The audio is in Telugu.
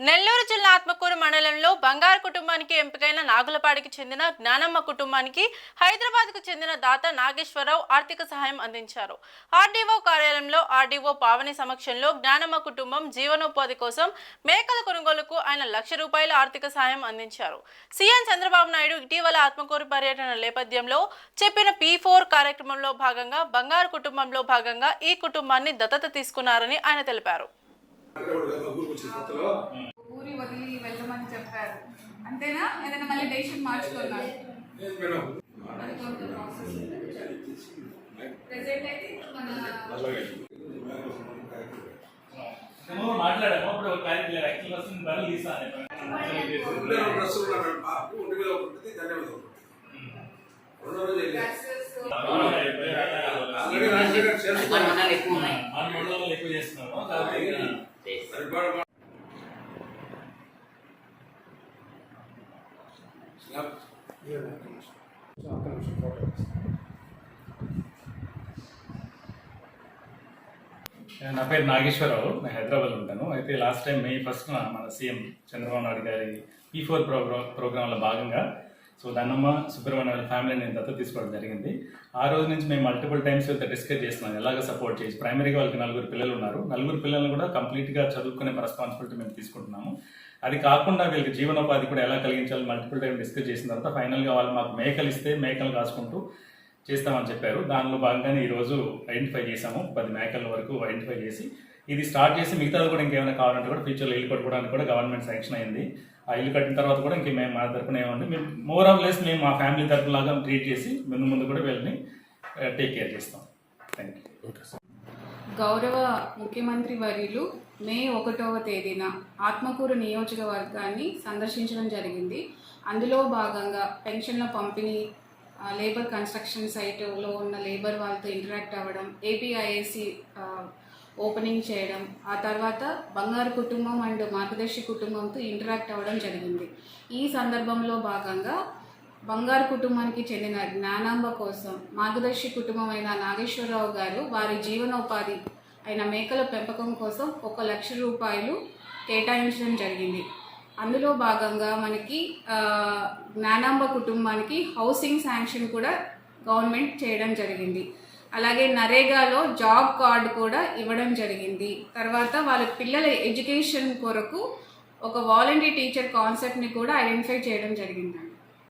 నెల్లూరు జిల్లా ఆత్మకూరు మండలంలో బంగారు కుటుంబానికి ఎంపికైన నాగులపాడికి చెందిన జ్ఞానమ్మ కుటుంబానికి హైదరాబాద్కు చెందిన దాత నాగేశ్వరరావు ఆర్థిక సహాయం అందించారు. ఆర్డీఓ కార్యాలయంలో ఆర్డీఓ పావని సమక్షంలో జ్ఞానమ్మ కుటుంబం జీవనోపాధి కోసం మేకల కొనుగోలుకు ఆయన ₹1,00,000 ఆర్థిక సహాయం అందించారు. సీఎం చంద్రబాబు నాయుడు ఇటీవల ఆత్మకూరు పర్యటన నేపథ్యంలో చెప్పిన P4 కార్యక్రమంలో భాగంగా బంగారు కుటుంబంలో భాగంగా ఈ కుటుంబాన్ని దత్తత తీసుకున్నారని ఆయన తెలిపారు. ఊరి వదిలి వెళ్ళమని చెప్పారు అంతేనా? ఏదైనా మళ్ళీ డెసిషన్ మార్చుకున్నారు? మాట్లాడాము అప్పుడు ఒక కార్యక్రమం ఎక్కువ చేస్తున్నాము. నా పేరు నాగేశ్వరరావు. నేను హైదరాబాద్లో ఉంటాను. అయితే లాస్ట్ టైం May 1st మన సీఎం చంద్రబాబు నాయుడు గారి P4 ప్రోగ్రాంలో భాగంగా జ్ఞానమ్మ సుబ్రహ్మణ్య వాళ్ళ ఫ్యామిలీ నేను దత్తత తీసుకోవడం జరిగింది. ఆ రోజు నుంచి మేము మల్టిపుల్ టైమ్స్ వీళ్ళతో డిస్కస్ చేస్తున్నాం ఎలాగ సపోర్ట్ చేసి. ప్రైమరీగా వాళ్ళకి 4 పిల్లలు ఉన్నారు. 4 పిల్లలను కూడా కంప్లీట్గా చదువుకునే రెస్పాన్సిబిలిటీ మేము తీసుకుంటున్నాము. అది కాకుండా వీళ్ళకి జీవనోపాధి కూడా ఎలా కలిగించాలి మల్టిపుల్ టైం డిస్కస్ చేసిన తర్వాత ఫైనల్గా వాళ్ళు మాకు మేకలు ఇస్తే మేకలు కాసుకుంటూ చేస్తామని చెప్పారు. దానిలో భాగంగానే ఈరోజు ఐడెంటిఫై చేసాము. 10 మేకల వరకు ఐడెంటిఫై చేసి ఇది స్టార్ట్ చేసి మిగతాది కూడా ఇంకేమైనా కావాలంటే కూడా ఫ్యూచర్లో ఇల్లు కట్టుకోవడానికి కూడా గవర్నమెంట్ శాంక్షన్ అయింది. ఆ ఇల్లు కట్టిన తర్వాత కూడా ఇంక మేము మా తరపున ఏమంటే మేము మోర్ ఆఫ్ లెస్ మేము మా ఫ్యామిలీ తరపులాగా ట్రీట్ చేసి ముందు కూడా వీళ్ళని టేక్ కేర్ చేస్తాం. Thank you. గౌరవ ముఖ్యమంత్రి వర్యులు May 1వ తేదీన ఆత్మకూరు నియోజకవర్గాన్ని సందర్శించడం జరిగింది. అందులో భాగంగా పెన్షన్ల పంపిణీ, లేబర్ కన్స్ట్రక్షన్ సైట్లో ఉన్న లేబర్ వాళ్ళతో ఇంటరాక్ట్ అవ్వడం, APIAC ఓపెనింగ్ చేయడం, ఆ తర్వాత బంగారు కుటుంబం అండ్ మార్గదర్శి కుటుంబంతో ఇంటరాక్ట్ అవ్వడం జరిగింది. ఈ సందర్భంలో భాగంగా బంగారు కుటుంబానికి చెందిన జ్ఞానాంబ కోసం మార్గదర్శి కుటుంబం అయిన నాగేశ్వరరావు గారు వారి జీవనోపాధి అయిన మేకల పెంపకం కోసం ₹1,00,000 కేటాయించడం జరిగింది. అందులో భాగంగా మనకి జ్ఞానాంబ కుటుంబానికి హౌసింగ్ శాంక్షన్ కూడా గవర్నమెంట్ చేయడం జరిగింది. అలాగే నరేగాలో జాబ్ కార్డు కూడా ఇవ్వడం జరిగింది. తర్వాత వాళ్ళ పిల్లల ఎడ్యుకేషన్ కొరకు ఒక వాలంటరీ టీచర్ కాన్సెప్ట్ని కూడా ఐడెంటిఫై చేయడం జరిగింది.